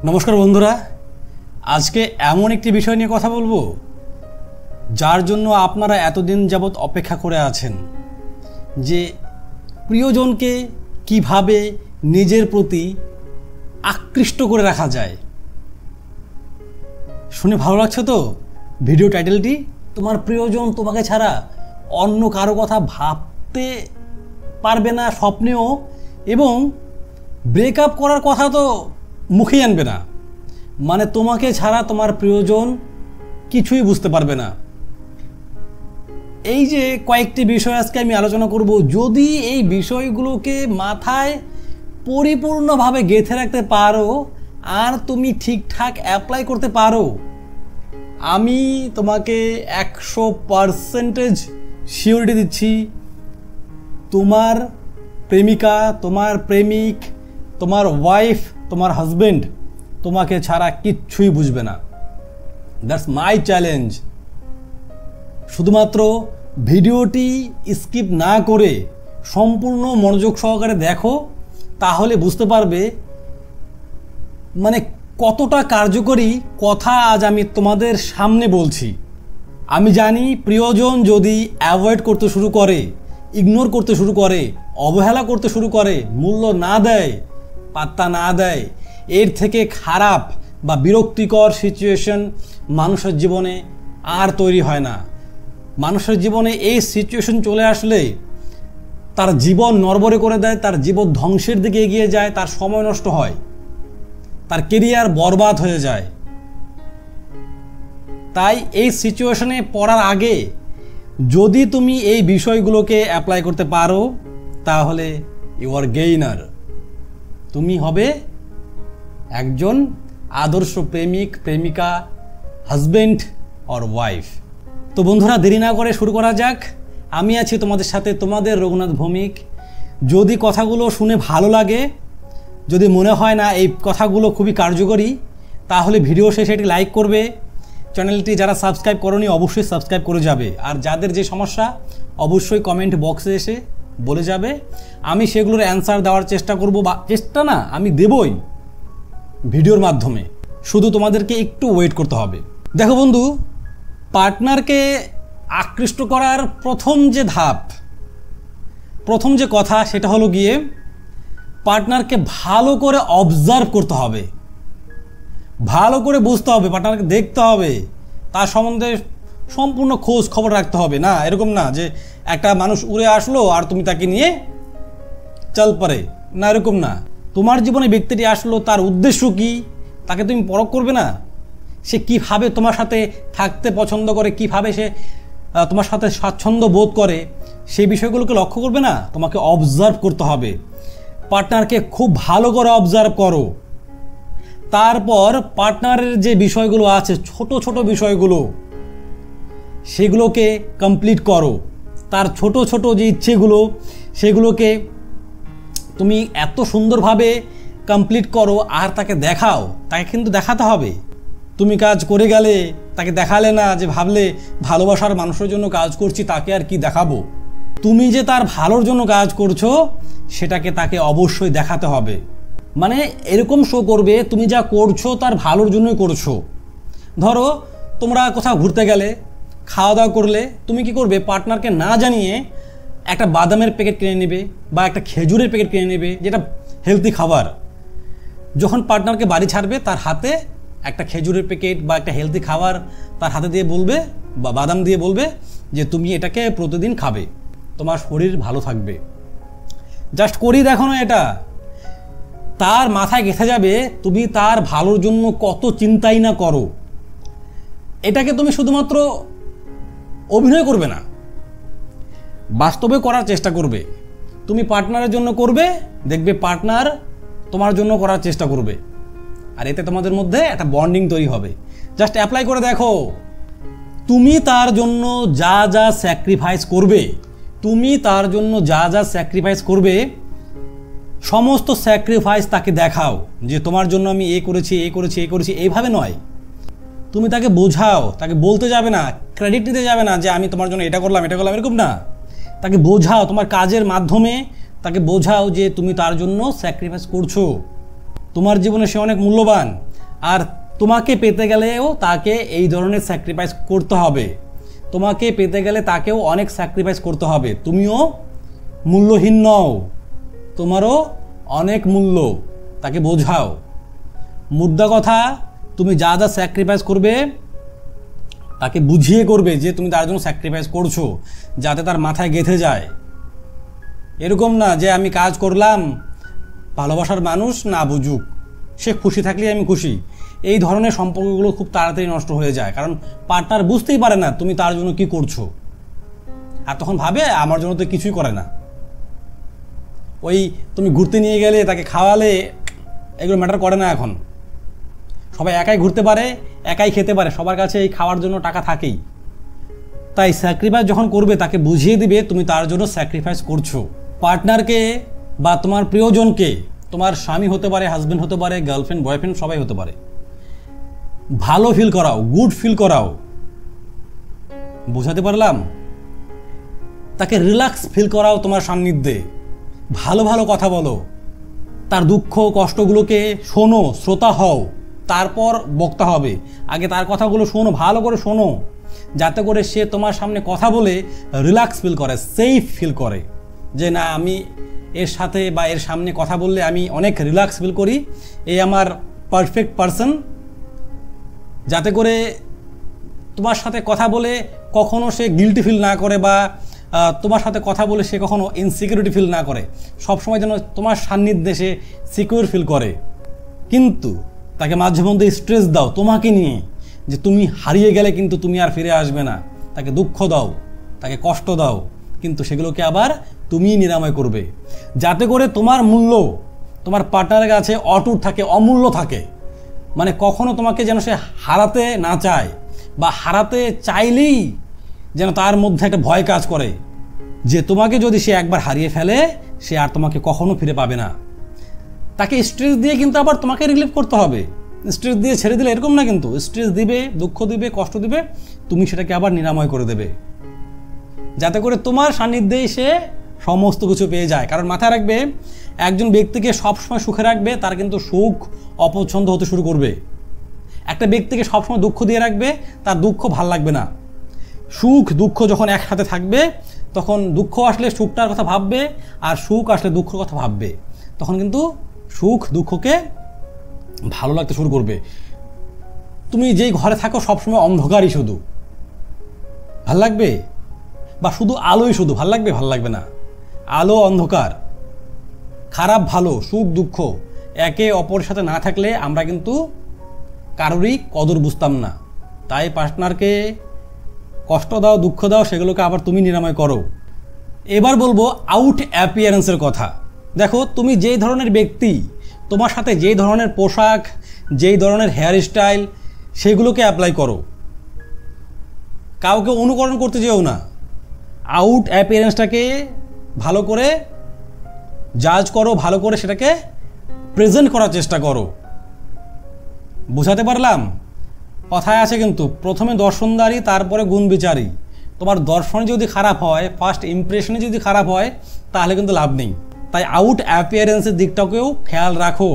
নমস্কার বন্ধুরা, আজকে এমন একটি বিষয় নিয়ে কথা বলবো যার জন্য আপনারা এতদিন যাবৎ অপেক্ষা করে আছেন যে প্রিয়জনকে কিভাবে নিজের প্রতি আকৃষ্ট করে রাখা যায়। শুনে ভালো লাগছে তো? ভিডিও টাইটেলটি, তোমার প্রিয়জন তোমাকে ছাড়া অন্য কারো কথা ভাবতে পারবে না স্বপ্নেও, এবং ব্রেকআপ করার কথা তো মুখেই আনবে না। মানে তোমাকে ছাড়া তোমার প্রিয়জন কিছুই বুঝতে পারবে না। এই যে কয়েকটি বিষয় আজকে আমি আলোচনা করব, যদি এই বিষয়গুলোকে মাথায় পরিপূর্ণভাবে গেঁথে রাখতে পারো আর তুমি ঠিকঠাক অ্যাপ্লাই করতে পারো, আমি তোমাকে 100% সিওরিটি দিচ্ছি, তোমার প্রেমিকা, তোমার প্রেমিক, তোমার ওয়াইফ, তোমার হাজবেন্ড তোমাকে ছাড়া কিচ্ছুই বুঝবে না। That's my challenge. শুধুমাত্র ভিডিওটি স্কিপ না করে সম্পূর্ণ মনোযোগ সহকারে দেখো, তাহলে বুঝতে পারবে মানে কতটা কার্যকরী কথা আজ আমি তোমাদের সামনে বলছি। আমি জানি প্রিয়জন যদি অ্যাভয়েড করতে শুরু করে, ইগনোর করতে শুরু করে, অবহেলা করতে শুরু করে, মূল্য না দেয়, পাত্তা না দেয়, এর থেকে খারাপ বা বিরক্তিকর সিচুয়েশন মানুষের জীবনে আর তৈরি হয় না। মানুষের জীবনে এই সিচুয়েশন চলে আসলে তার জীবন নড়বড়ে করে দেয়, তার জীবন ধ্বংসের দিকে এগিয়ে যায়, তার সময় নষ্ট হয়, তার কেরিয়ার বরবাদ হয়ে যায়। তাই এই সিচুয়েশনে পড়ার আগে যদি তুমি এই বিষয়গুলোকে অ্যাপ্লাই করতে পারো, তাহলে ইউ আর গেইনার। তুমি হবে একজন আদর্শ প্রেমিক, প্রেমিকা, হাজবেন্ড অর ওয়াইফ। তো বন্ধুরা, দেরি না করে শুরু করা যাক। আমি আছি তোমাদের সাথে, তোমাদের রঘুনাথ ভৌমিক। যদি কথাগুলো শুনে ভালো লাগে, যদি মনে হয় না এই কথাগুলো খুবই কার্যকরী, তাহলে ভিডিও শেষে এটি লাইক করবে। চ্যানেলটি যারা সাবস্ক্রাইব করোনি অবশ্যই সাবস্ক্রাইব করে যাবে। আর যাদের যে সমস্যা অবশ্যই কমেন্ট বক্সে এসে বলে যাবে, আমি সেগুলোর অ্যান্সার দেওয়ার চেষ্টা করব। বা চেষ্টা না, আমি দেবই ভিডিওর মাধ্যমে। শুধু তোমাদেরকে একটু ওয়েট করতে হবে। দেখো বন্ধু, পার্টনারকে আকৃষ্ট করার প্রথম যে ধাপ, প্রথম যে কথা, সেটা হলো গিয়ে পার্টনারকে ভালো করে অবজার্ভ করতে হবে, ভালো করে বুঝতে হবে, পার্টনারকে দেখতে হবে, তার সম্বন্ধে সম্পূর্ণ খোঁজ খবর রাখতে হবে। না, এরকম না যে একটা মানুষ উড়ে আসলো আর তুমি তাকে নিয়ে চল পারে, না, এরকম না। তোমার জীবনে ব্যক্তিটি আসলো, তার উদ্দেশ্য কি, তাকে তুমি পরখ করবে না? সে কিভাবে তোমার সাথে থাকতে পছন্দ করে, কিভাবে সে তোমার সাথে স্বাচ্ছন্দ্য বোধ করে, সেই বিষয়গুলোকে লক্ষ্য করবে না? তোমাকে অবজার্ভ করতে হবে। পার্টনারকে খুব ভালো করে অবজার্ভ করো। তারপর পার্টনারের যে বিষয়গুলো আছে, ছোট ছোট বিষয়গুলো, সেগুলোকে কমপ্লিট করো। তার ছোট ছোট যে ইচ্ছেগুলো, সেগুলোকে তুমি এত সুন্দরভাবে কমপ্লিট করো আর তাকে দেখাও। তাকে কিন্তু দেখাতে হবে। তুমি কাজ করে গেলে তাকে দেখালে না, যে ভাবলে ভালোবাসার মানুষের জন্য কাজ করছি, তাকে আর কি দেখাবো। তুমি যে তার ভালোর জন্য কাজ করছো সেটাকে তাকে অবশ্যই দেখাতে হবে। মানে এরকম শো করবে তুমি যা করছো তার ভালোর জন্যই করছো। ধরো তোমরা কোথাও ঘুরতে গেলে, খাওয়া দাওয়া করলে, তুমি কি করবে, পার্টনারকে না জানিয়ে একটা বাদামের প্যাকেট কিনে নেবে বা একটা খেজুরের প্যাকেট কিনে নেবে, যেটা হেলদি খাবার। যখন পার্টনারকে বাড়ি ছাড়বে, তার হাতে একটা খেজুরের প্যাকেট বা একটা হেলদি খাবার তার হাতে দিয়ে বলবে, বা বাদাম দিয়ে বলবে যে তুমি এটাকে প্রতিদিন খাবে, তোমার শরীর ভালো থাকবে। জাস্ট করি দেখো না, এটা তার মাথায় গেঁথে যাবে তুমি তার ভালোর জন্য কত চিন্তাই না করো। এটাকে তুমি শুধুমাত্র অভিনয় করবে না, বাস্তবে করার চেষ্টা করবে। তুমি পার্টনারের জন্য করবে, দেখবে পার্টনার তোমার জন্য করার চেষ্টা করবে, আর এতে তোমাদের মধ্যে একটা বন্ডিং তৈরি হবে। জাস্ট অ্যাপ্লাই করে দেখো। তুমি তার জন্য যা যা স্যাক্রিফাইস করবে, তুমি তার জন্য যা যা স্যাক্রিফাইস করবে, সমস্ত স্যাক্রিফাইস তাকে দেখাও যে তোমার জন্য আমি এ করেছি, এ করেছি, এ করেছি। এইভাবে নয়, তুমি তাকে বোঝাও। তাকে বলতে যাবে না, ক্রেডিট নিতে যাবে না যে আমি তোমার জন্য এটা করলাম, এটা করলাম, এরকম না। তাকে বোঝাও, তোমার কাজের মাধ্যমে তাকে বোঝাও যে তুমি তার জন্য স্যাক্রিফাইস করছো। তোমার জীবনে সে অনেক মূল্যবান। আর তোমাকে পেতে গেলেও তাকে এই ধরনের স্যাক্রিফাইস করতে হবে, তোমাকে পেতে গেলে তাকেও অনেক স্যাক্রিফাইস করতে হবে। তুমিও মূল্যহীন নও, তোমারও অনেক মূল্য, তাকে বোঝাও। মুদ্রা কথা, তুমি যা যা স্যাক্রিফাইস করবে তাকে বুঝিয়ে করবে যে তুমি তার জন্য স্যাক্রিফাইস করছো, যাতে তার মাথায় গেঁথে যায়। এরকম না যে আমি কাজ করলাম, ভালোবাসার মানুষ না বুঝুক, সে খুশি থাকলেই আমি খুশি। এই ধরনের সম্পর্কগুলো খুব তাড়াতাড়ি নষ্ট হয়ে যায়, কারণ পার্টনার বুঝতেই পারে না তুমি তার জন্য কি করছো, আর তখন ভাবে আমার জন্য তো কিছুই করে না। ওই তুমি ঘুরতে নিয়ে গেলে, তাকে খাওয়ালে, এগুলো ম্যাটার করে না। এখন সবাই একাই ঘুরতে পারে, একাই খেতে পারে, সবার কাছে এই খাওয়ার জন্য টাকা থাকেই। তাই স্যাক্রিফাইস যখন করবে তাকে বুঝিয়ে দিবে তুমি তার জন্য স্যাক্রিফাইস করছো। পার্টনারকে বা তোমার প্রিয়জনকে, তোমার স্বামী হতে পারে, হাজব্যান্ড হতে পারে, গার্লফ্রেন্ড, বয়ফ্রেন্ড, সবাই হতে পারে, ভালো ফিল করাও, গুড ফিল করাও। বোঝাতে পারলাম? তাকে রিল্যাক্স ফিল করাও তোমার সান্নিধ্যে, ভালো ভালো কথা বলো, তার দুঃখ কষ্টগুলোকে শোনো, শ্রোতা হও, তারপর বক্তা হবে। আগে তার কথাগুলো শোনো, ভালো করে শোনো, যাতে করে সে তোমার সামনে কথা বলে রিল্যাক্স ফিল করে, সেফ ফিল করে, যে না আমি এর সাথে বা এর সামনে কথা বললে আমি অনেক রিল্যাক্স ফিল করি, এই আমার পারফেক্ট পারসন। যাতে করে তোমার সাথে কথা বলে কখনো সে গিল্টি ফিল না করে, বা তোমার সাথে কথা বলে সে কখনো ইনসিকিউরিটি ফিল না করে, সবসময় যেন তোমার সান্নিধ্যে সে সিকিউর ফিল করে। কিন্তু তাকে মাঝে মধ্যে স্ট্রেস দাও তোমাকে নিয়ে, যে তুমি হারিয়ে গেলে কিন্তু তুমি আর ফিরে আসবে না। তাকে দুঃখ দাও, তাকে কষ্ট দাও, কিন্তু সেগুলোকে আবার তুমিই নিরাময় করবে, যাতে করে তোমার মূল্য তোমার পার্টনারের কাছে অটুট থাকে, অমূল্য থাকে। মানে কখনো তোমাকে যেন সে হারাতে না চায়, বা হারাতে চাইলেই যেন তার মধ্যে একটা ভয় কাজ করে যে তোমাকে যদি সে একবার হারিয়ে ফেলে, সে আর তোমাকে কখনো ফিরে পাবে না। তাকে স্ট্রেস দিয়ে কিন্তু আবার তোমাকে রিলিভ করতে হবে। স্ট্রেস দিয়ে ছেড়ে দিলে এরকম না, কিন্তু স্ট্রেস দিবে, দুঃখ দিবে, কষ্ট দিবে, তুমি সেটাকে আবার নিরাময় করে দেবে, যাতে করে তোমার সান্নিধ্যেই সে সমস্ত কিছু পেয়ে যায়। কারণ মাথায় রাখবে, একজন ব্যক্তিকে সবসময় সুখে রাখবে, তার কিন্তু সুখ অপছন্দ হতে শুরু করবে। একটা ব্যক্তিকে সবসময় দুঃখ দিয়ে রাখবে, তার দুঃখ ভাল লাগবে না। সুখ দুঃখ যখন একসাথে থাকবে, তখন দুঃখ আসলে সুখটার কথা ভাববে, আর সুখ আসলে দুঃখের কথা ভাববে। তখন কিন্তু সুখ দুঃখকে ভালো লাগতে শুরু করবে। তুমি যেই ঘরে থাকো সবসময় অন্ধকারই শুধু ভাল লাগবে, বা শুধু আলোই শুধু ভাল লাগবে? ভাল লাগবে না। আলো অন্ধকার, খারাপ ভালো, সুখ দুঃখ একে অপরের সাথে না থাকলে আমরা কিন্তু কারোরই কদর বুঝতাম না। তাই পার্টনারকে কষ্ট দাও, দুঃখ দাও, সেগুলোকে আবার তুমি নিরাময় করো। এবার বলবো আউট অ্যাপিয়ারেন্সের কথা। দেখো, তুমি যেই ধরনের ব্যক্তি, তোমার সাথে যেই ধরনের পোশাক, যেই ধরনের হেয়ার স্টাইল, সেগুলোকে অ্যাপ্লাই করো, কাউকে অনুকরণ করতে যেও না। আউট অ্যাপিয়ারেন্সটাকে ভালো করে জাজ করো, ভালো করে সেটাকে প্রেজেন্ট করার চেষ্টা করো। বুঝাতে পারলাম? কথায় আছে কিন্তু, প্রথমে দর্শনদারি, তারপরে গুণ বিচারী। তোমার দর্শন যদি খারাপ হয়, ফার্স্ট ইমপ্রেশনে যদি খারাপ হয়, তাহলে কিন্তু লাভ নেই। তাই আউট অ্যাপিয়ারেন্সের দিকটাকেও খেয়াল রাখো।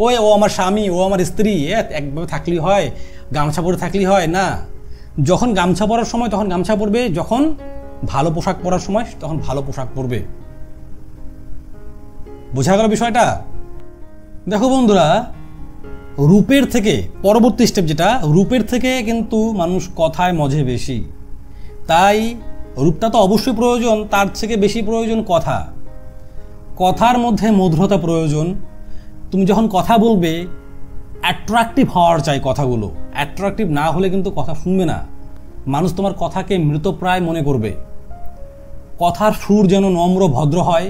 ও আমার স্বামী, ও আমার স্ত্রী, একভাবে থাকলেই হয়, গামছা পরে থাকলেই হয় না। যখন গামছা পরার সময় তখন গামছা পরবে, যখন ভালো পোশাক পরার সময় তখন ভালো পোশাক পরবে। বোঝা গেল বিষয়টা? দেখো বন্ধুরা, রূপের থেকে পরবর্তী স্টেপ যেটা, রূপের থেকে কিন্তু মানুষ কথায় মজে বেশি। তাই রূপটা তো অবশ্যই প্রয়োজন, তার থেকে বেশি প্রয়োজন কথা। কথার মধ্যে মধুরতা প্রয়োজন। তুমি যখন কথা বলবে, অ্যাট্রাকটিভ হওয়ার চাই কথাগুলো। অ্যাট্রাকটিভ না হলে কিন্তু কথা শুনবে না, মানুষ তোমার কথাকে মৃতপ্রায় মনে করবে। কথার সুর যেন নম্র ভদ্র হয়,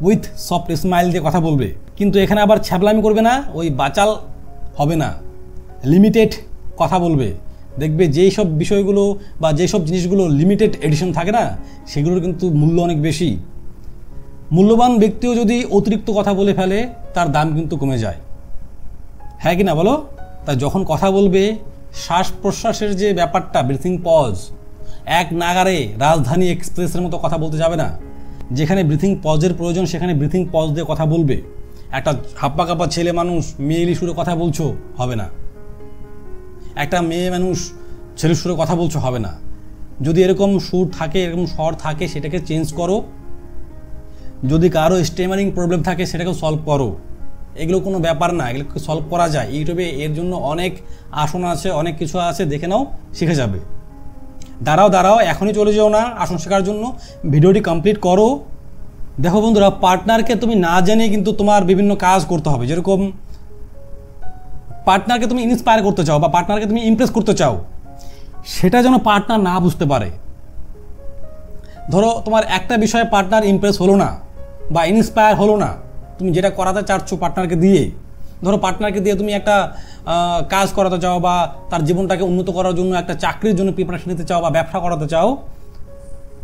উইথ সফট স্মাইল দিয়ে কথা বলবে। কিন্তু এখানে আবার ছ্যাবলামি করবে না, ওই বাচাল হবে না, লিমিটেড কথা বলবে। দেখবে যেই সব বিষয়গুলো বা যেই সব জিনিসগুলো লিমিটেড এডিশন থাকে না, সেগুলোর কিন্তু মূল্য অনেক বেশি। মূল্যবান ব্যক্তিও যদি অতিরিক্ত কথা বলে ফেলে, তার দাম কিন্তু কমে যায়। হ্যাঁ কি না বলো? তাই যখন কথা বলবে, শ্বাস প্রশ্বাসের যে ব্যাপারটা, ব্রিথিং পজ, এক নাগারে রাজধানী এক্সপ্রেসের মতো কথা বলতে যাবে না। যেখানে ব্রিথিং পজের প্রয়োজন, সেখানে ব্রিথিং পজ দিয়ে কথা বলবে। একটা হাপ্পা কাপ্পা ছেলে মানুষ মেয়েলি সুরে কথা বলছো, হবে না। একটা মেয়ে মানুষ ছেলের সুরে কথা বলছো, হবে না। যদি এরকম সুর থাকে, এরকম স্বর থাকে, সেটাকে চেঞ্জ করো। যদি কারো স্টেমারিং প্রবলেম থাকে সেটাকেও সলভ করো। এগুলো কোনো ব্যাপার না, এগুলোকে সলভ করা যায়। ইউটিউবে এর জন্য অনেক আসন আছে, অনেক কিছু আছে, দেখে নাও, শিখে যাবে। দাঁড়াও, এখনই চলে যাও না আসন শেখার জন্য, ভিডিওটি কমপ্লিট করো। দেখো বন্ধুরা, পার্টনারকে তুমি না জেনে কিন্তু তোমার বিভিন্ন কাজ করতে হবে। যেরকম পার্টনারকে তুমি ইন্সপায়ার করতে চাও বা পার্টনারকে তুমি ইমপ্রেস করতে চাও, সেটা যেন পার্টনার না বুঝতে পারে। ধরো তোমার একটা বিষয়ে পার্টনার ইমপ্রেস হলো না বা ইন্সপায়ার হলো না, তুমি যেটা করাতে চাচ্ছ পার্টনারকে দিয়ে, ধরো পার্টনারকে দিয়ে তুমি একটা কাজ করাতে চাও বা তার জীবনটাকে উন্নত করার জন্য একটা চাকরির জন্য প্রিপারেশন নিতে চাও বা ব্যবসা করাতে চাও,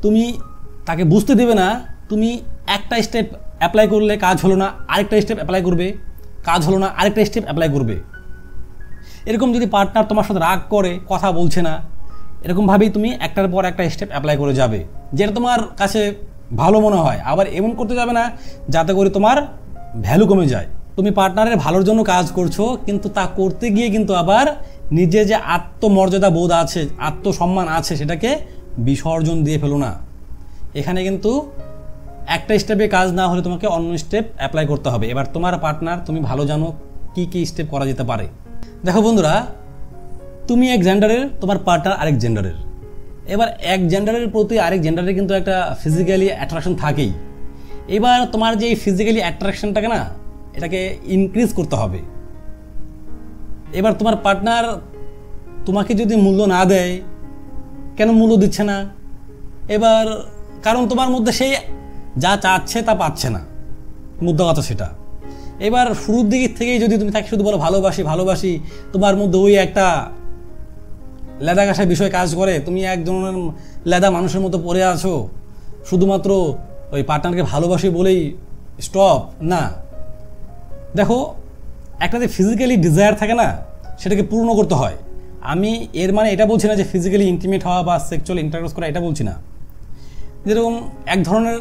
তুমি তাকে বুঝতে দেবে না। তুমি একটা স্টেপ অ্যাপ্লাই করলে কাজ হলো না, আরেকটা স্টেপ অ্যাপ্লাই করবে, কাজ হলো না, আরেকটা স্টেপ অ্যাপ্লাই করবে। এরকম যদি পার্টনার তোমার সাথে রাগ করে, কথা বলছে না, এরকমভাবেই তুমি একটার পর একটা স্টেপ অ্যাপ্লাই করে যাবে, যেটা তোমার কাছে ভালো মনে হয়। আবার এমন করতে যাবে না যাতে করে তোমার ভ্যালু কমে যায়। তুমি পার্টনারের ভালোর জন্য কাজ করছো, কিন্তু তা করতে গিয়ে কিন্তু আবার নিজের যে আত্মমর্যাদা বোধ আছে, আত্মসম্মান আছে, সেটাকে বিসর্জন দিয়ে ফেলো না। এখানে কিন্তু একটা স্টেপে কাজ না হলে তোমাকে অন্য স্টেপ অ্যাপ্লাই করতে হবে। এবার তোমার পার্টনার, তুমি ভালো জানো কি কি স্টেপ করা যেতে পারে। দেখো বন্ধুরা, তুমি এক জেন্ডারের, তোমার পার্টনার আরেক জেন্ডারের। এবার এক জেন্ডারের প্রতি আরেক জেন্ডারের কিন্তু একটা ফিজিক্যালি অ্যাট্রাকশন থাকেই। এবার তোমার যে এই ফিজিক্যালি অ্যাট্রাকশনটাকে না, এটাকে ইনক্রিজ করতে হবে। এবার তোমার পার্টনার তোমাকে যদি মূল্য না দেয়, কেন মূল্য দিচ্ছে না? এবার কারণ তোমার মধ্যে সেই যা চাচ্ছে তা পাচ্ছে না, মুদ্রা কথা সেটা। এবার শুরুর দিক থেকেই যদি তুমি তাকে শুধু বলো ভালোবাসি, তোমার মধ্যে ওই একটা লেদা ঘাসা বিষয় কাজ করে, তুমি একজনের লেদা মানুষের মতো পড়ে আছো, শুধুমাত্র ওই পার্টনারকে ভালোবাসি বলেই স্টপ না। দেখো, একটা যে ফিজিক্যালি ডিজায়ার থাকে না, সেটাকে পূর্ণ করতে হয়। আমি এর মানে এটা বলছি না যে ফিজিক্যালি ইন্টিমেট হওয়া বা সেক্সুয়াল ইন্টারকোর্স করা, এটা বলছি না। যেরকম এক ধরনের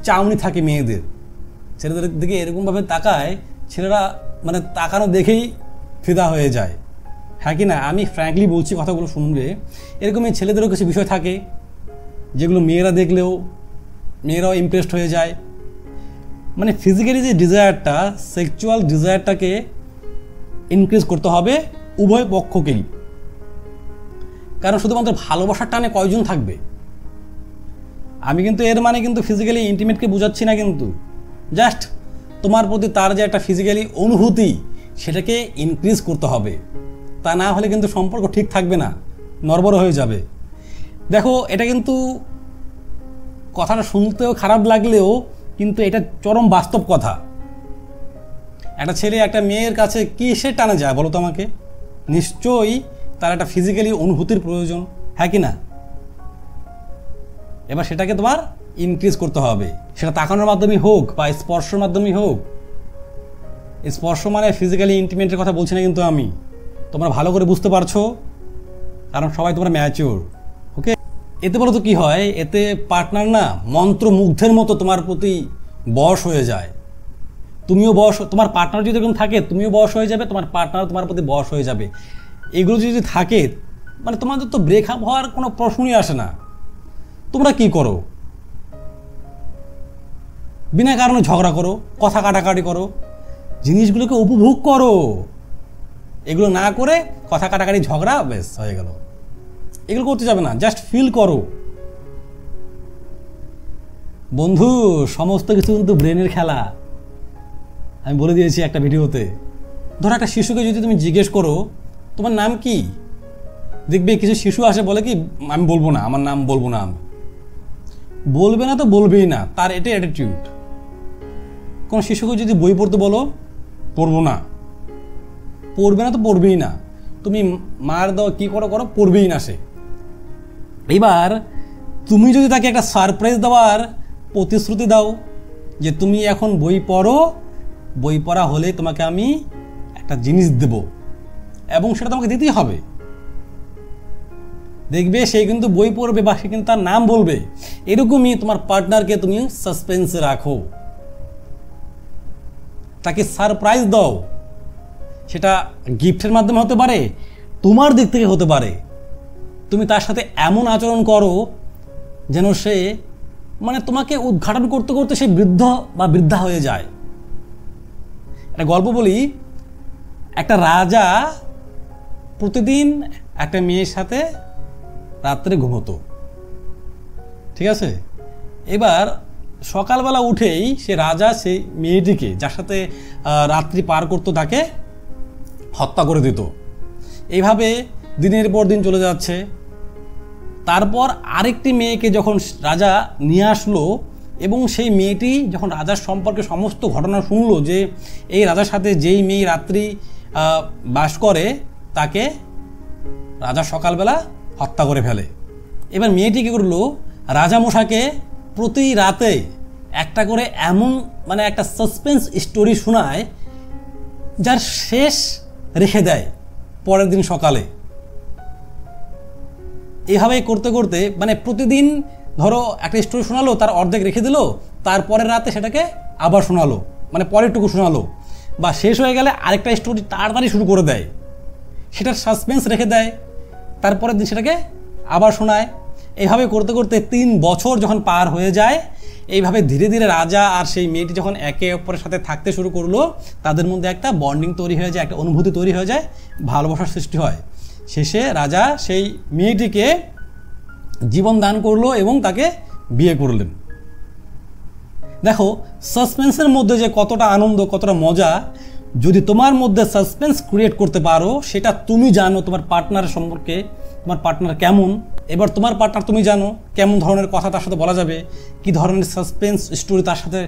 চাউনি থাকে মেয়েদের, ছেলেদের দিকে এরকমভাবে তাকায়, ছেলেরা মানে তাকানো দেখেই ফিদা হয়ে যায়, হ্যাঁ কি না? আমি ফ্র্যাঙ্কলি বলছি, কথাগুলো শুনবে। এরকমই ছেলেদেরও কিছু বিষয় থাকে যেগুলো মেয়েরা দেখলেও মেয়েরাও ইমপ্রেসড হয়ে যায়। মানে ফিজিক্যালি যে ডিজায়ারটা, সেক্সুয়াল ডিজায়ারটাকে ইনক্রিজ করতে হবে উভয় পক্ষকেই। কারণ শুধুমাত্র ভালোবাসার টানে কয়জন থাকবে? আমি কিন্তু এর মানে কিন্তু ফিজিক্যালি ইন্টিমেটকে বোঝাচ্ছি না, কিন্তু জাস্ট তোমার প্রতি তার যে একটা ফিজিক্যালি অনুভূতি, সেটাকে ইনক্রিজ করতে হবে। তা না হলে কিন্তু সম্পর্ক ঠিক থাকবে না, নড়বড় হয়ে যাবে। দেখো, এটা কিন্তু কথাটা শুনতেও খারাপ লাগলেও কিন্তু এটা চরম বাস্তব কথা। একটা ছেলে একটা মেয়ের কাছে কিসের টানে যায় বলো তো আমাকে? নিশ্চয়ই তার একটা ফিজিক্যালি অনুভূতির প্রয়োজন, হ্যাঁ কি না? এবার সেটাকে তোমার ইনক্রিজ করতে হবে, সেটা তাকানোর মাধ্যমে হোক বা স্পর্শের মাধ্যমে হোক। স্পর্শ মানে ফিজিক্যালি ইন্টিমেটের কথা বলছি না কিন্তু আমি, তোমরা ভালো করে বুঝতে পারছো, কারণ সবাই তোমরা ম্যাচিওর। ওকে, এতে বলো তো কী হয়, এতে পার্টনার না মন্ত্রমুগ্ধের মতো তোমার প্রতি বশ হয়ে যায়। তুমিও বশ, তোমার পার্টনার যদি এরকম থাকে, তুমিও বশ হয়ে যাবে, তোমার পার্টনার তোমার প্রতি বশ হয়ে যাবে। এগুলো যদি থাকে, মানে তোমাদের তো ব্রেকআপ হওয়ার কোনো প্রশ্নই আসে না। তোমরা কি করো? বিনা কারণে ঝগড়া করো, কথা কাটাকাটি করো, জিনিসগুলোকে উপভোগ করো। এগুলো না করে কথা কাটাকাটি, ঝগড়া, বেশ হয়ে গেল। এগুলো করতে যাবে না, জাস্ট ফিল করো। বন্ধু, সমস্ত কিছু কিন্তু ব্রেনের খেলা, আমি বলে দিয়েছি একটা ভিডিওতে। ধরো একটা শিশুকে যদি তুমি জিজ্ঞেস করো তোমার নাম কি, দেখবে কিছু শিশু আসে বলে কি, আমি বলবো না, আমার নাম বলবো না। আমি বলবে না তো বলবেই না, তার এটাই অ্যাটিটিউড। কোন শিশুকে যদি বই পড়তে বলো, পড়বো না, পড়বে না তো পড়বেই না। তুমি মার দাও, কি করো, পড়বেই না সে। এবার তুমি যদি তাকে একটা সারপ্রাইজ দেওয়ার প্রতিশ্রুতি দাও যে তুমি এখন বই পড়ো, বই পড়া হলে তোমাকে আমি একটা জিনিস দেব, এবং সেটা তোমাকে দিতেই হবে, দেখবে সে কিন্তু বই পড়বে বা সে কিন্তু তার নাম বলবে। এরকমই তোমার পার্টনারকে তুমি সাসপেন্সে রাখো, তাকে সারপ্রাইজ দাও। সেটা গিফটের মাধ্যমে হতে পারে, তোমার দিক থেকে হতে পারে। তুমি তার সাথে এমন আচরণ করো যেন সে মানে তোমাকে উদ্ঘাটন করতে করতে সে বৃদ্ধ বা বৃদ্ধা হয়ে যায়। একটা গল্প বলি, একটা রাজা প্রতিদিন একটা মেয়ের সাথে রাত্রে ঘুমোতো, ঠিক আছে। এবার সকালবেলা উঠেই সে রাজা সেই মেয়েটিকে, যার সাথে রাত্রি পার করতো, তাকে হত্যা করে দিত। এইভাবে দিনের পর দিন চলে যাচ্ছে। তারপর আরেকটি মেয়েকে যখন রাজা নিয়ে আসলো এবং সেই মেয়েটি যখন রাজার সম্পর্কে সমস্ত ঘটনা শুনলো যে এই রাজার সাথে যেই মেয়ে রাত্রি বাস করে তাকে রাজা সকালবেলা হত্যা করে ফেলে। এবার মেয়েটি কী করলো, রাজামশাকে প্রতি রাতে একটা করে এমন মানে একটা সাসপেন্স স্টোরি শোনায় যার শেষ রেখে দেয় পরের দিন সকালে। এভাবে করতে করতে মানে প্রতিদিন ধরো একটা স্টোরি শোনালো, তার অর্ধেক রেখে দিল, তারপরের রাতে সেটাকে আবার শোনালো, মানে পরেরটুকু শোনালো, বা শেষ হয়ে গেলে আরেকটা স্টোরি তাড়াতাড়ি শুরু করে দেয়, সেটার সাসপেন্স রেখে দেয়, তারপরের দিন সেটাকে আবার শোনায়। এইভাবে করতে করতে 3 বছর যখন পার হয়ে যায়, এইভাবে ধীরে ধীরে রাজা আর সেই মেয়েটি যখন একে অপরের সাথে থাকতে শুরু করলো, তাদের মধ্যে একটা বন্ডিং তৈরি হয়ে যায়, একটা অনুভূতি তৈরি হয়ে যায়, ভালোবাসার সৃষ্টি হয়। শেষে রাজা সেই মেয়েটিকে জীবন দান করলো এবং তাকে বিয়ে করলেন। দেখো সাসপেন্সের মধ্যে যে কতটা আনন্দ, কতটা মজা। যদি তোমার মধ্যে সাসপেন্স ক্রিয়েট করতে পারো, সেটা তুমি জানো তোমার পার্টনারের সম্পর্কে, তোমার পার্টনার কেমন। এবার তোমার পার্টনার তুমি জানো কেমন ধরনের কথা তার সাথে বলা যাবে, কি ধরনের সাসপেন্স স্টোরি তার সাথে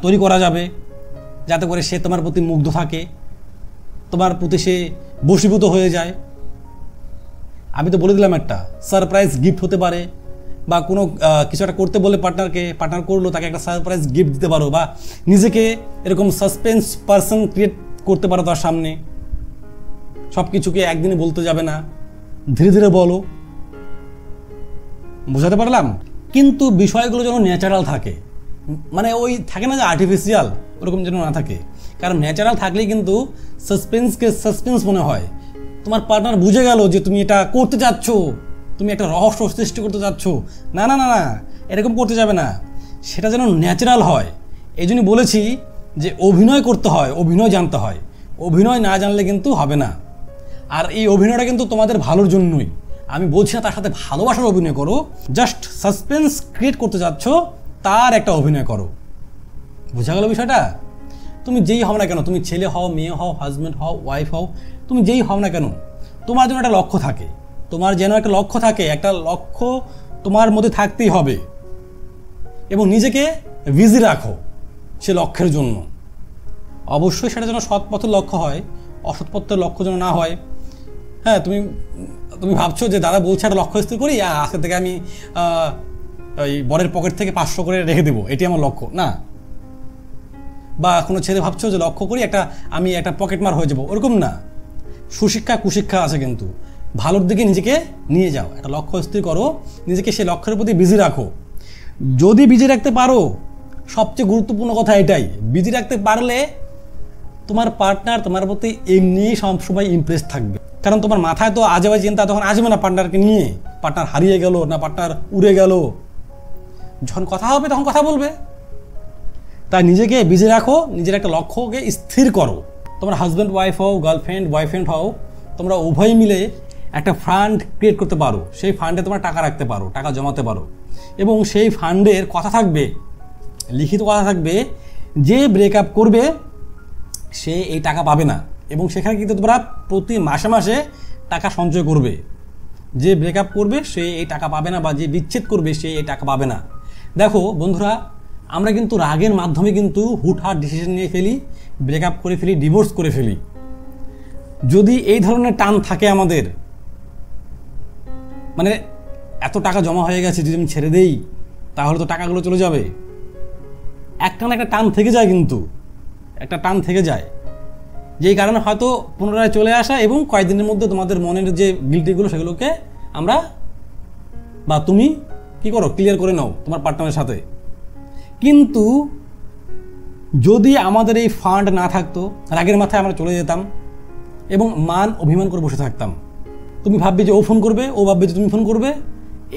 তৈরি করা যাবে, যাতে করে সে তোমার প্রতি মুগ্ধ থাকে, তোমার প্রতি সে বশীভূত হয়ে যায়। আমি তো বলে দিলাম, একটা সারপ্রাইজ গিফট হতে পারে, বা কোনো কিছু একটা করতে বলে পার্টনার করলো, তাকে একটা সারপ্রাইজ গিফট দিতে পারো, বা নিজেকে এরকম সাসপেন্স পারসন ক্রিয়েট করতে পারো তার সামনে। সব কিছুকে একদিনে বলতে যাবে না, ধীরে ধীরে বলো। বুঝাতে পারলাম? কিন্তু বিষয়গুলো যেন ন্যাচারাল থাকে, মানে ওই থাকে না যে আর্টিফিশিয়াল, ওরকম যেন না থাকে। কারণ ন্যাচারাল থাকলেই কিন্তু সাসপেন্সকে সাসপেন্স মনে হয়। তোমার পার্টনার বুঝে গেল যে তুমি এটা করতে চাচ্ছ, তুমি একটা রহস্য সৃষ্টি করতে চাচ্ছ। না না না না, এরকম করতে যাবে না, সেটা যেন ন্যাচারাল হয়। এই জন্যই বলেছি যে অভিনয় করতে হয়, অভিনয় জানতে হয়। অভিনয় না জানলে কিন্তু হবে না। আর এই অভিনয়টা কিন্তু তোমাদের ভালোর জন্যই। আমি বলছি না তার সাথে ভালোবাসার অভিনয় করো, জাস্ট সাসপেন্স ক্রিয়েট করতে যাচ্ছ, তার একটা অভিনয় করো। বোঝা গেল বিষয়টা? তুমি যেই হও না কেন, তুমি ছেলে হও, মেয়ে হও, হাজব্যান্ড হও, ওয়াইফ হও, তুমি যেই হও না কেন, তোমার যেন একটা লক্ষ্য থাকে, তোমার যেন একটা লক্ষ্য থাকে, একটা লক্ষ্য তোমার মধ্যে থাকতেই হবে। এবং নিজেকে বিজি রাখো সে লক্ষ্যের জন্য। অবশ্যই সেটা যেন সৎ পথের লক্ষ্য হয়, অসৎ পথের লক্ষ্য যেন না হয়। হ্যাঁ, তুমি ভাবছো যে দাদা বলছে একটা লক্ষ্য স্থির করি, আজকে থেকে আমি ওই বরের পকেট থেকে 500 করে রেখে দেবো, এটি আমার লক্ষ্য না। বা কোনো ছেলে ভাবছো যে লক্ষ্য করি আমি একটা পকেটমার হয়ে যাবো, ওরকম না। সুশিক্ষা কুশিক্ষা আছে, কিন্তু ভালোর দিকে নিজেকে নিয়ে যাও, একটা লক্ষ্য স্থির করো, নিজেকে সেই লক্ষ্যের প্রতি বিজি রাখো। যদি বিজি রাখতে পারো, সবচেয়ে গুরুত্বপূর্ণ কথা এটাই, বিজি রাখতে পারলে তোমার পার্টনার তোমার প্রতি এমনি সবসময় ইমপ্রেস থাকবে। কারণ তোমার মাথায় তো আজে বাজে চিন্তা তখন আসবে না পার্টনারকে নিয়ে, পার্টনার হারিয়ে গেল না পার্টনার উড়ে গেল। যখন কথা হবে তখন কথা বলবে। তাই নিজেকে বিজি রাখো, নিজের একটা লক্ষ্যকে স্থির করো। তোমরা হাজব্যান্ড ওয়াইফ হও, গার্লফ্রেন্ড বয়ফ্রেন্ড হও, তোমরা উভয় মিলে একটা ফান্ড ক্রিয়েট করতে পারো। সেই ফান্ডে তোমরা টাকা রাখতে পারো, টাকা জমাতে পারো, এবং সেই ফান্ডের কথা থাকবে, লিখিত কথা থাকবে, যে ব্রেকআপ করবে সে এই টাকা পাবে না। এবং সেখানে কিন্তু তোমরা প্রতি মাসে মাসে টাকা সঞ্চয় করবে। যে ব্রেকআপ করবে সে এই টাকা পাবে না, বা যে বিচ্ছেদ করবে সে এই টাকা পাবে না। দেখো বন্ধুরা, আমরা কিন্তু রাগের মাধ্যমে কিন্তু হুটহাট ডিসিশন নিয়ে ফেলি, ব্রেকআপ করে ফেলি, ডিভোর্স করে ফেলি। যদি এই ধরনের টান থাকে আমাদের, মানে এত টাকা জমা হয়ে গেছে, যদি আমি ছেড়ে দেই তাহলে তো টাকাগুলো চলে যাবে, একটা না একটা টান থেকে যায়, কিন্তু একটা টান থেকে যায়, যেই কারণে হয়তো পুনরায় চলে আসা এবং কয়েকদিনের মধ্যে তোমাদের মনের যে গিল্টিগুলো সেগুলোকে আমরা বা তুমি কি করো, ক্লিয়ার করে নাও তোমার পার্টনারের সাথে। কিন্তু যদি আমাদের এই ফান্ড না থাকতো, রাগের মাথায় আমরা চলে যেতাম এবং মান অভিমান করে বসে থাকতাম, তুমি ভাববে যে ও ফোন করবে, ও ভাববে যে তুমি ফোন করবে,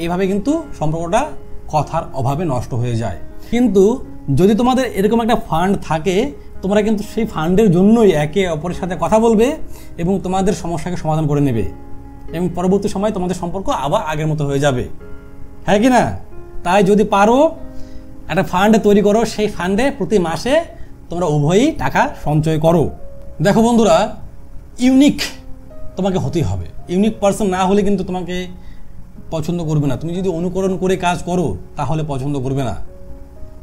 এইভাবে কিন্তু সম্পর্কটা কথার অভাবে নষ্ট হয়ে যায়। কিন্তু যদি তোমাদের এরকম একটা ফান্ড থাকে, তোমরা কিন্তু সেই ফান্ডের জন্যই একে অপরের সাথে কথা বলবে এবং তোমাদের সমস্যাকে সমাধান করে নেবে, এবং পরবর্তী সময় তোমাদের সম্পর্ক আবার আগের মতো হয়ে যাবে, হ্যাঁ কি না? তাই যদি পারো একটা ফান্ড তৈরি করো, সেই ফান্ডে প্রতি মাসে তোমরা উভয়ই টাকা সঞ্চয় করো। দেখো বন্ধুরা, ইউনিক তোমাকে হতেই হবে। ইউনিক পার্সন না হলে কিন্তু তোমাকে পছন্দ করবে না। তুমি যদি অনুকরণ করে কাজ করো তাহলে পছন্দ করবে না।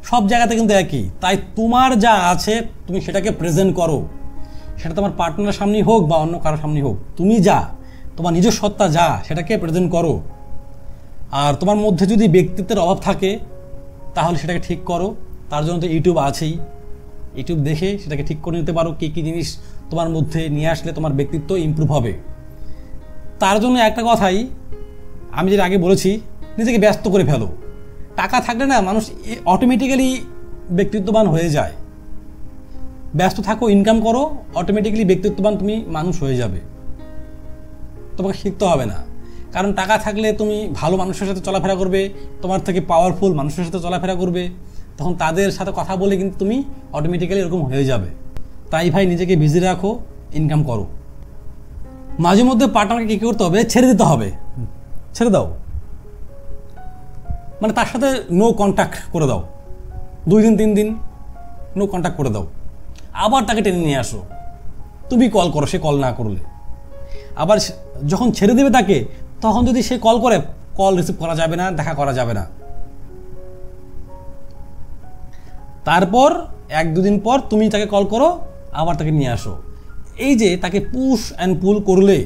সব জায়গাতে কিন্তু একই। তাই তোমার যা আছে তুমি সেটাকে প্রেজেন্ট করো, সেটা তোমার পার্টনারের সামনেই হোক বা অন্য কারোর সামনেই হোক। তুমি যা, তোমার নিজের সত্তা যা, সেটাকে প্রেজেন্ট করো। আর তোমার মধ্যে যদি ব্যক্তিত্বের অভাব থাকে তাহলে সেটাকে ঠিক করো। তার জন্য তো ইউটিউব আছেই, ইউটিউব দেখে সেটাকে ঠিক করে নিতে পারো। কী কী জিনিস তোমার মধ্যে নিয়ে আসলে তোমার ব্যক্তিত্ব ইমপ্রুভ হবে। তার জন্য একটা কথাই আমি যেটা আগে বলেছি, নিজেকে ব্যস্ত করে ফেলো। টাকা থাকলে না মানুষ অটোমেটিক্যালি ব্যক্তিত্ববান হয়ে যায়। ব্যস্ত থাকো, ইনকাম করো, অটোমেটিক্যালি ব্যক্তিত্ববান তুমি মানুষ হয়ে যাবে। তোমাকে শিখতে হবে না। কারণ টাকা থাকলে তুমি ভালো মানুষের সাথে চলাফেরা করবে, তোমার থেকে পাওয়ারফুল মানুষের সাথে চলাফেরা করবে, তখন তাদের সাথে কথা বলে কিন্তু তুমি অটোমেটিক্যালি এরকম হয়ে যাবে। তাই ভাই নিজেকে বিজি রাখো, ইনকাম করো। মাঝে মধ্যে পার্টনারকে কী করতে হবে? ছেড়ে দিতে হবে। ছেড়ে দাও, মানে তার সাথে নো কন্ট্যাক্ট করে দাও। 2 দিন 3 দিন নো কন্ট্যাক্ট করে দাও। আবার তাকে টেনে নিয়ে আসো। তুমি কল করো, সে কল না করলে। আবার যখন ছেড়ে দেবে তাকে, তখন যদি সে কল করে, কল রিসিভ করা যাবে না, দেখা করা যাবে না। তারপর 1-2 দিন পর তুমি তাকে কল করো, আবার তাকে নিয়ে আসো। এই যে তাকে পুশ অ্যান্ড পুল করলে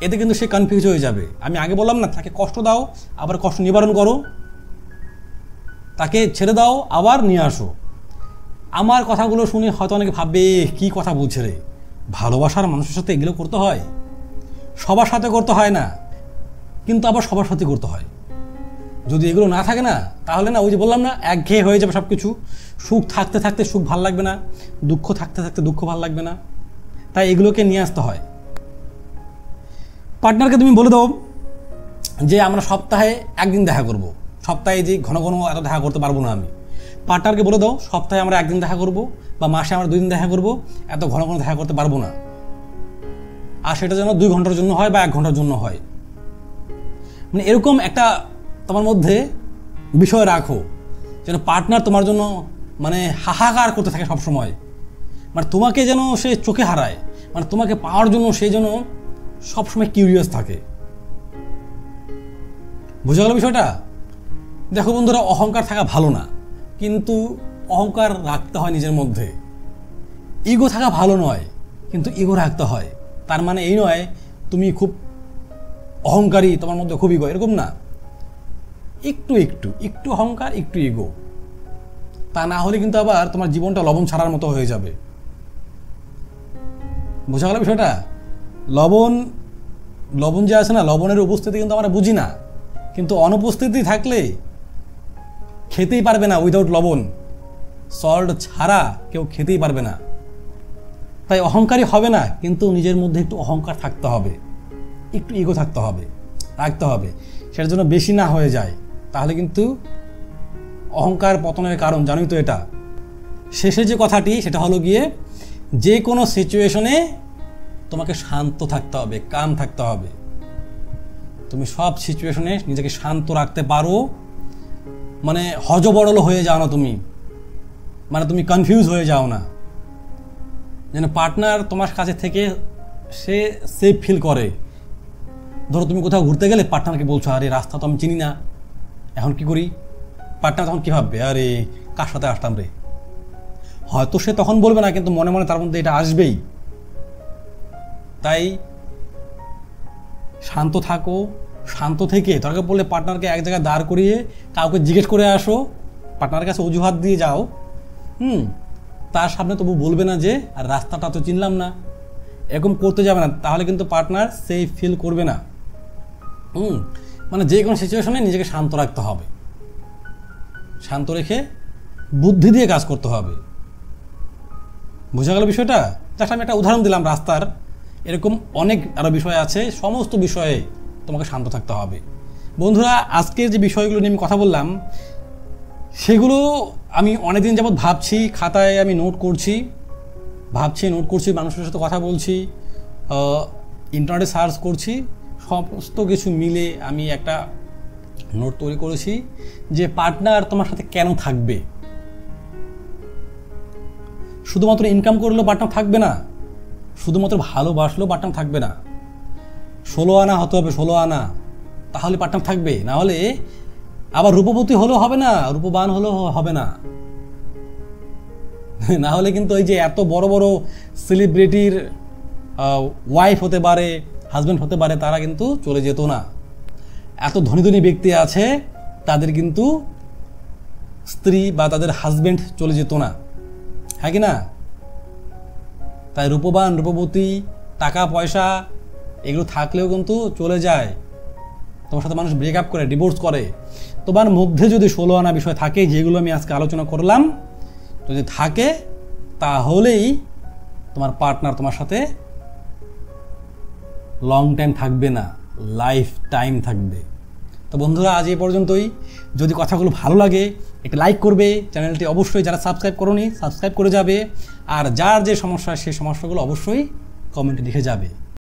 এতে কিন্তু সে কনফিউজ হয়ে যাবে। আমি আগে বললাম না, তাকে কষ্ট দাও, আবার কষ্ট নিবারণ করো। তাকে ছেড়ে দাও, আবার নিয়ে আসো। আমার কথাগুলো শুনে হয়তো অনেকে ভাববে কী কথা বলছে রে, ভালোবাসার মানুষের সাথে এগুলো করতে হয়? সবার সাথে করতে হয় না, কিন্তু আবার সবার সাথে করতে হয়। যদি এগুলো না থাকে না, তাহলে না ওই যে বললাম না, একঘেয়ে হয়ে যাবে সব কিছু। সুখ থাকতে থাকতে সুখ ভাল লাগবে না, দুঃখ থাকতে থাকতে দুঃখ ভাল লাগবে না। তাই এগুলোকে নিয়ে আসতে হয়। পার্টনারকে তুমি বলে দাও যে আমরা সপ্তাহে 1 দিন দেখা করব। সপ্তাহে যে ঘন ঘন এত দেখা করতে পারবো না আমি। পার্টনারকে বলে দাও সপ্তাহে আমরা 1 দিন দেখা করব, বা মাসে আমরা 2 দিন দেখা করব, এত ঘন ঘন দেখা করতে পারবো না। আর সেটা যেন 2 ঘন্টার জন্য হয় বা 1 ঘন্টার জন্য হয়। মানে এরকম একটা তোমার মধ্যে বিষয় রাখো যেন পার্টনার তোমার জন্য মানে হাহাকার করতে থাকে সবসময়। মানে তোমাকে যেন সে চোখে হারায়, মানে তোমাকে পাওয়ার জন্য সে যেন সবসময় কিউরিয়াস থাকে। বুঝা গেল বিষয়টা? দেখো বন্ধুরা, অহংকার থাকা ভালো না, কিন্তু অহংকার রাখতে হয় নিজের মধ্যে। ইগো থাকা ভালো নয়, কিন্তু ইগো রাখতে হয়। তার মানে এই নয় তুমি খুব অহংকারী, তোমার মধ্যে খুব ইগো, এরকম না। একটু একটু একটু অহংকার, একটু ইগো। তা না হলে কিন্তু আবার তোমার জীবনটা লবণ ছাড়ার মতো হয়ে যাবে। বোঝা গেল বিষয়টা? লবণ যে আছে না, লবণের উপস্থিতি কিন্তু আমরা বুঝি না, কিন্তু অনুপস্থিতি থাকলে খেতেই পারবে না। উইদাউট লবণ, সল্ট ছাড়া কেউ খেতেই পারবে না। তাই অহংকারী হবে না, কিন্তু নিজের মধ্যে একটু অহংকার থাকতে হবে, একটু ইগো থাকতে হবে, রাখতে হবে। সেটার জন্য বেশি না হয়ে যায়, তাহলে কিন্তু অহংকার পতনের কারণ। জানোই তো এটা। শেষে যে কথাটি, সেটা হলো গিয়ে যে কোনো সিচুয়েশনে তোমাকে শান্ত থাকতে হবে, কাম থাকতে হবে। তুমি সব সিচুয়েশনে নিজেকে শান্ত রাখতে পারো, মানে হযবরল হয়ে যাও না তুমি, মানে তুমি কনফিউজ হয়ে যাও না। যেন পার্টনার তোমার কাছে থেকে সে সেফ ফিল করে। ধরো তুমি কোথাও ঘুরতে গেলে, পার্টনারকে বলছো আরে রাস্তা তো আমি চিনি না, এখন কি করি? পার্টনার তখন কী ভাববে, আরে কার সাথে আসতাম রে? হয়তো সে তখন বলবে না, কিন্তু মনে মনে তার মধ্যে এটা আসবেই। তাই শান্ত থাকো। শান্ত থেকে দরকার পড়লে পার্টনারকে এক জায়গায় দাঁড় করিয়ে কাউকে জিজ্ঞেস করে আসো, পার্টনারের কাছে অজুহাত দিয়ে যাও। তার সামনে তবু বলবে না যে আর রাস্তাটা তো চিনলাম না, এরকম করতে যাবে না। তাহলে কিন্তু পার্টনার সেফ ফিল করবে না। মানে যে কোনো সিচুয়েশনে নিজেকে শান্ত রাখতে হবে, শান্ত রেখে বুদ্ধি দিয়ে কাজ করতে হবে। বোঝা গেল বিষয়টা? জাস্ট আমি একটা উদাহরণ দিলাম রাস্তার, এরকম অনেক আরও বিষয় আছে, সমস্ত বিষয়ে তোমাকে শান্ত থাকতে হবে। বন্ধুরা, আজকের যে বিষয়গুলো নিয়ে আমি কথা বললাম সেগুলো আমি অনেকদিন যাবৎ ভাবছি, খাতায় আমি নোট করছি, মানুষের সাথে কথা বলছি, ইন্টারনেটে সার্চ করছি, সমস্ত কিছু মিলে আমি একটা নোট তৈরি করেছি যে পার্টনার তোমার সাথে কেন থাকবে। শুধুমাত্র ইনকাম করলেও পার্টনার থাকবে না, শুধুমাত্র ভালোবাসলেও পার্টনার থাকবে না, 16 আনা হতে হবে, 16 আনা, তাহলে পার্টনার থাকবে। না হলে আবার রূপবতী হলেও হবে না, রূপবান হলেও হবে না, না হলে কিন্তু ওই যে এত বড় বড় সেলিব্রিটির ওয়াইফ হতে পারে, হাজব্যান্ড হতে পারে, তারা কিন্তু চলে যেত না। এত ধনী ধনী ব্যক্তি আছে, তাদের কিন্তু স্ত্রী বা তাদের হাজব্যান্ড চলে যেত না, হ্যাঁ কি না? তাই রূপবান, রূপবতী, টাকা পয়সা এগুলো থাকলেও কিন্তু চলে যায়, তোমার সাথে মানুষ ব্রেকআপ করে, ডিভোর্স করে। তোমার মধ্যে যদি 16 আনা বিষয় থাকে, যেগুলো আমি আজকে আলোচনা করলাম, যদি থাকে তাহলেই তোমার পার্টনার তোমার সাথে লং টাইম থাকবে না, লাইফ টাইম থাকবে। তো বন্ধুরা, আজ এই পর্যন্তই। যদি কথাগুলো ভালো লাগে একটা লাইক করবে, চ্যানেলটি অবশ্যই যারা সাবস্ক্রাইব করোনি সাবস্ক্রাইব করে যাবে, আর যার যে সমস্যা সেই সমস্যাগুলো অবশ্যই কমেন্টে লিখে যাবে।